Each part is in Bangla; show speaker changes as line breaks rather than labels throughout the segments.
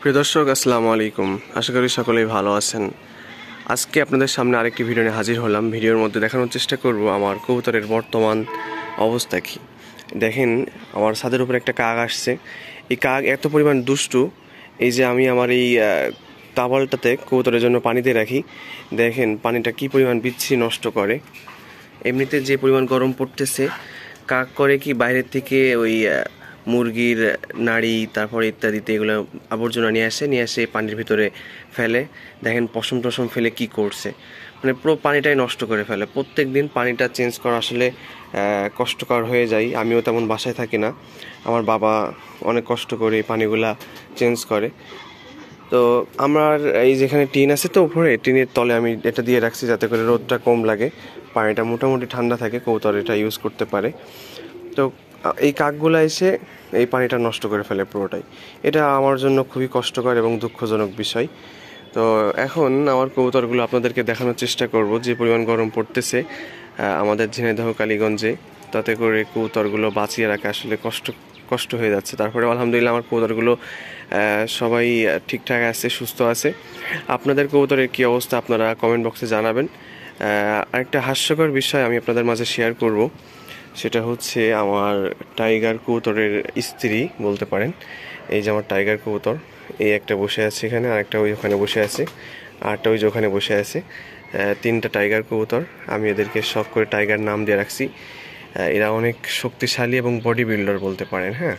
প্রিয় দর্শক, আসসালামু আলাইকুম। আশা করি সকলেই ভালো আছেন। আজকে আপনাদের সামনে আরেকটি ভিডিও নিয়ে হাজির হলাম। ভিডিওর মধ্যে দেখানোর চেষ্টা করব আমার কবুতরের বর্তমান অবস্থা কী। দেখেন, আমার ছাদের উপরে একটা কাক আসছে। এই কাক এত পরিমাণ দুষ্টু, এই যে আমি আমার এই তাওয়ালটাতে কবুতরের জন্য পানি দিয়ে রাখি, দেখেন পানিটা কী পরিমাণ বিচ্ছিরি নষ্ট করে। এমনিতে যে পরিমাণ গরম পড়তেছে, কাক করে কি বাইরের থেকে ওই মুরগির নাড়ি তারপরে ইত্যাদিতে এগুলো আবর্জনা নিয়ে আসে পানির ভিতরে ফেলে। দেখেন পশম টশম ফেলে কি করছে, মানে পুরো পানিটাই নষ্ট করে ফেলে। প্রত্যেক দিন পানিটা চেঞ্জ করা আসলে কষ্টকর হয়ে যায়। আমিও তেমন বাসায় থাকি না, আমার বাবা অনেক কষ্ট করে এই পানিগুলা চেঞ্জ করে। তো আমার এই যেখানে টিন আছে, তো উপরে টিনের তলে আমি এটা দিয়ে রাখছি যাতে করে রোদটা কম লাগে, পানিটা মোটামুটি ঠান্ডা থাকে, কবুতর এটা ইউজ করতে পারে। তো এই কাকগুলো এসে এই পানিটা নষ্ট করে ফেলে পুরোটাই। এটা আমার জন্য খুবই কষ্টকর এবং দুঃখজনক বিষয়। তো এখন আমার কবুতরগুলো আপনাদেরকে দেখানোর চেষ্টা করব যে পরিমাণ গরম পড়তেছে আমাদের ঝিনাইদহ কালীগঞ্জে, তাতে করে কবুতরগুলো বাঁচিয়ে রাখা আসলে কষ্ট হয়ে যাচ্ছে। তারপরে আলহামদুলিল্লাহ আমার কবুতরগুলো সবাই ঠিকঠাক আছে, সুস্থ আছে। আপনাদের কবুতরের কী অবস্থা আপনারা কমেন্ট বক্সে জানাবেন। আরেকটা হাস্যকর বিষয় আমি আপনাদের মাঝে শেয়ার করব, সেটা হচ্ছে আমার টাইগার কবুতরের স্ত্রী বলতে পারেন। এই যে আমার টাইগার কবুতর, এই একটা বসে আছে এখানে, আরেকটা ওই ওখানে বসে আছে, আরেকটা ওই যে ওখানে বসে আছে। তিনটা টাইগার কবুতর, আমি এদেরকে শখ করে টাইগার নাম দিয়ে রাখছি। এরা অনেক শক্তিশালী এবং বডি বিল্ডার বলতে পারেন। হ্যাঁ,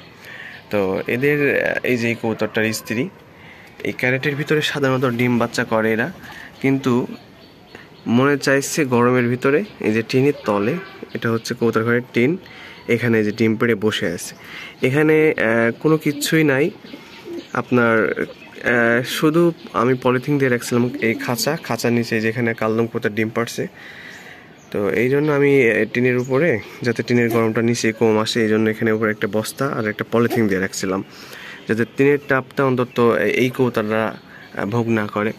তো এদের এই যে কবুতরটার স্ত্রী, এই ক্যারেটের ভিতরে সাধারণত ডিম বাচ্চা করে এরা, কিন্তু মনে চাইছে গরমের ভিতরে এই যে টিনের তলে, এটা হচ্ছে কবুতর ঘরের টিন, এখানে যে ডিম পেড়ে বসে আছে। এখানে কোনো কিচ্ছুই নাই আপনার, শুধু আমি পলিথিন দিয়ে রাখছিলাম এই খাঁচার নিচে যেখানে কালদম কবুতর ডিম পাড়ছে। তো এই জন্য আমি টিনের উপরে, যাতে টিনের গরমটা নিচে কম আসে, এই জন্য এখানে উপরে একটা বস্তা আর একটা পলিথিন দিয়ে রাখছিলাম, যাতে টিনের তাপটা অন্তত এই কবুতররা ভোগ না করে।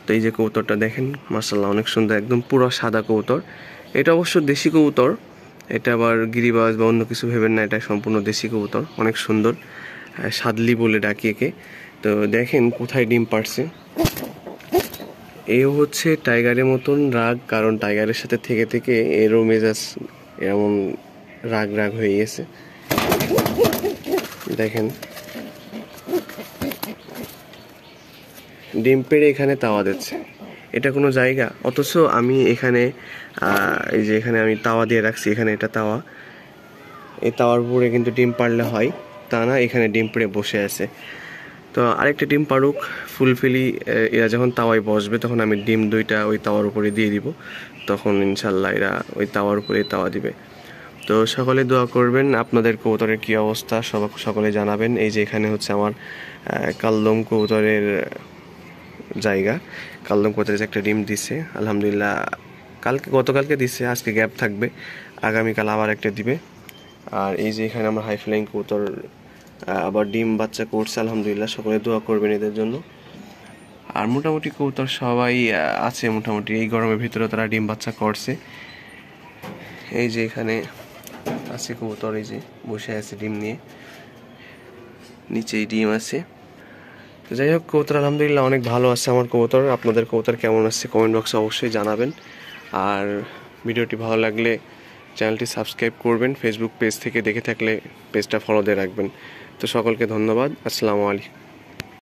তো এই যে কবুতরটা দেখেন, মাশাআল্লাহ অনেক সুন্দর, একদম পুরো সাদা কবুতর। এটা অবশ্য দেশি কবুতর, এটা আবার গিরিবাজ বা অন্য কিছু ভেবেন না, এটা সম্পূর্ণ দেশি কবুতর, অনেক সুন্দর, সাদলি বলে ডাকি একে। তো দেখেন কোথায় ডিম পাড়ছে। এও হচ্ছে টাইগারের মতন রাগ, কারণ টাইগারের সাথে থেকে থেকে এরও মেজাজ এমন রাগ হয়ে গেছে। দেখেন ডিম পেড়ে এখানে তাওয়া দিচ্ছে, এটা কোনো জায়গা? অথচ আমি এখানে এই যে এখানে আমি তাওয়া দিয়ে রাখছি, এখানে এটা তাওয়া, এই তাওয়ার উপরে কিন্তু ডিম পাড়লে হয়, তা না, এখানে ডিম পেড়ে বসে আছে। তো আরেকটা ডিম পাড়ুক, ফুলফিলি এরা যখন তাওয়ায় বসবে তখন আমি ডিম দুইটা ওই তাওয়ার উপরে দিয়ে দিব, তখন ইনশাল্লাহ এরা ওই তাওয়ার উপরে তাওয়া দিবে। তো সকলে দোয়া করবেন। আপনাদের কবুতরের কী অবস্থা সকলে জানাবেন। এই যে এখানে হচ্ছে আমার কালদম কবুতরের জায়গা, কালদম কবুতরের একটা ডিম দিছে আলহামদুলিল্লাহ, গতকালকে দিছে, আজকে গ্যাপ থাকবে, আগামীকাল আবার একটা দিবে। আর এই যে এখানে আমার হাই ফ্লাইং কবুতর আবার ডিম বাচ্চা করছে আলহামদুলিল্লাহ, সকলে দোয়া করবেন এদের জন্য। আর মোটামুটি কবুতর সবাই আছে, মোটামুটি এই গরমের ভিতরে তারা ডিম বাচ্চা করছে। এই যে এখানে আছে কবুতর, এই যে বসে আছে ডিম নিয়ে, নিচেই ডিম আছে। তো যাই হোক, কবুতর আলহামদুলিল্লাহ অনেক ভালো আছে আমার কবুতর। আপনাদের কবুতর কেমন আছে কমেন্ট বক্সে অবশ্যই জানাবেন। আর ভিডিওটি ভালো লাগলে চ্যানেলটি সাবস্ক্রাইব করবেন, ফেসবুক পেজ থেকে দেখে থাকলে পেজটা ফলো দিয়ে রাখবেন। তো সকলকে ধন্যবাদ, আসসালামু আলাইকুম।